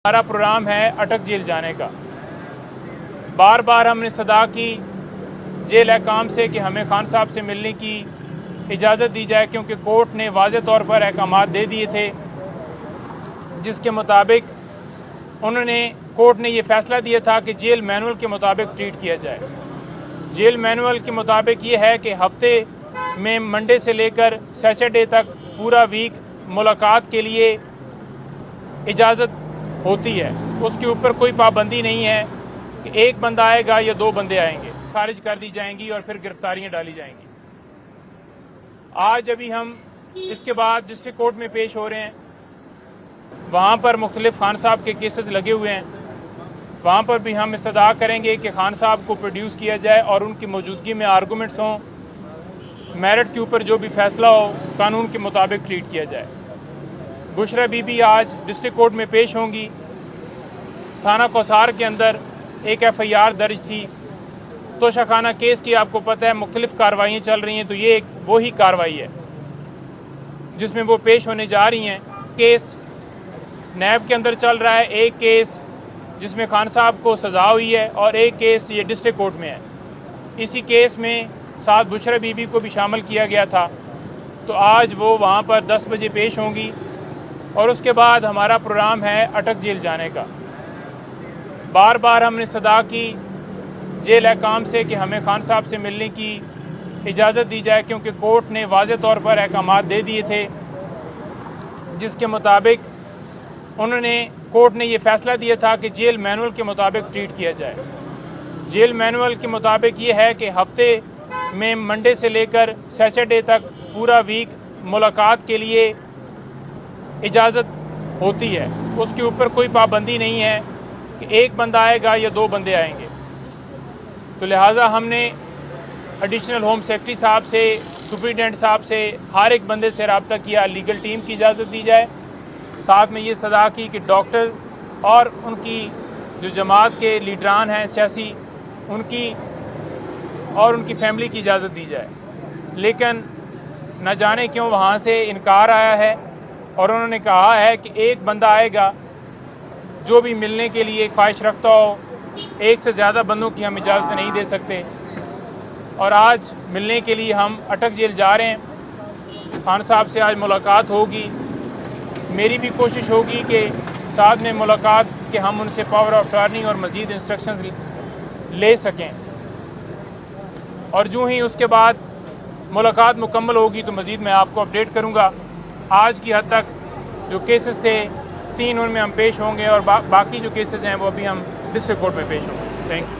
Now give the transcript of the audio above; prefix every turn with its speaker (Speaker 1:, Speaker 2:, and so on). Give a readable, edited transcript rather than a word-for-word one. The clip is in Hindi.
Speaker 1: हमारा प्रोग्राम है अटक जेल जाने का। बार बार हमने सदा की जेल हकाम से कि हमें खान साहब से मिलने की इजाज़त दी जाए, क्योंकि कोर्ट ने वाज़े तौर पर अहकामात दे दिए थे जिसके मुताबिक कोर्ट ने ये फ़ैसला दिया था कि जेल मैनुअल के मुताबिक ट्रीट किया जाए। जेल मैनुअल के मुताबिक ये है कि हफ्ते में मंडे से लेकर सैटरडे तक पूरा वीक मुलाकात के लिए इजाज़त होती है। उसके ऊपर कोई पाबंदी नहीं है कि एक बंदा आएगा या दो बंदे आएंगे, खारिज कर दी जाएंगी और फिर गिरफ्तारियां डाली जाएंगी। आज अभी हम इसके बाद डिस्ट्रिक्ट कोर्ट में पेश हो रहे हैं। वहाँ पर मुख्तलिफ खान साहब के केसेस लगे हुए हैं। वहाँ पर भी हम इस्तदा करेंगे कि खान साहब को प्रोड्यूस किया जाए और उनकी मौजूदगी में आर्गूमेंट्स हों, मेरिट के ऊपर जो भी फैसला हो कानून के मुताबिक ट्रीट किया जाए। बुशरा बीबी आज डिस्ट्रिक्ट कोर्ट में पेश होंगी। थाना कौसार के अंदर एक FIR दर्ज थी। तोशाखाना केस की आपको पता है मुख्तलिफ कार्रवाइयाँ चल रही हैं, तो ये एक वही कार्रवाई है जिसमें वो पेश होने जा रही हैं। केस नैब के अंदर चल रहा है, एक केस जिसमें खान साहब को सज़ा हुई है और एक केस ये डिस्ट्रिक्ट कोर्ट में है। इसी केस में साथ बुशरा बीबी को भी शामिल किया गया था, तो आज वो वहाँ पर 10 बजे पेश होंगी और उसके बाद हमारा प्रोग्राम है अटक जेल जाने का। बार बार हमने सदा की जेल हकाम से कि हमें खान साहब से मिलने की इजाज़त दी जाए, क्योंकि कोर्ट ने वाज़े तौर पर अहकामात दे दिए थे जिसके मुताबिक कोर्ट ने ये फ़ैसला दिया था कि जेल मैनुअल के मुताबिक ट्रीट किया जाए। जेल मैनुअल के मुताबिक ये है कि हफ्ते में मंडे से लेकर सैटरडे तक पूरा वीक मुलाकात के लिए इजाज़त होती है। उसके ऊपर कोई पाबंदी नहीं है कि एक बंदा आएगा या दो बंदे आएंगे। तो लिहाजा हमने एडिशनल होम सेक्रेटरी साहब से, सुपरिटेंडेंट साहब से, हर एक बंदे से रब्ता किया, लीगल टीम की इजाज़त दी जाए। साथ में ये सदा की कि डॉक्टर और उनकी जो जमात के लीडरान हैं सियासी, उनकी फैमिली की इजाज़त दी जाए। लेकिन न जाने क्यों वहाँ से इनकार आया है और उन्होंने कहा है कि एक बंदा आएगा जो भी मिलने के लिए ख्वाहिश रखता हो। एक से ज़्यादा बंदों की हम इजाज़त नहीं दे सकते और आज मिलने के लिए हम अटक जेल जा रहे हैं। खान साहब से आज मुलाकात होगी। मेरी भी कोशिश होगी कि साथ में मुलाकात के हम उनसे पावर ऑफ अटॉर्नी और मज़ीद इंस्ट्रक्शंस ले सकें, और जो ही उसके बाद मुलाकात मुकम्मल होगी तो मज़ीद मैं आपको अपडेट करूँगा। आज की हद तक जो केसेस थे 3 उनमें हम पेश होंगे और बाकी जो केसेस हैं वो अभी हम डिस्ट्रिक्ट कोर्ट में पेश होंगे। Thank you.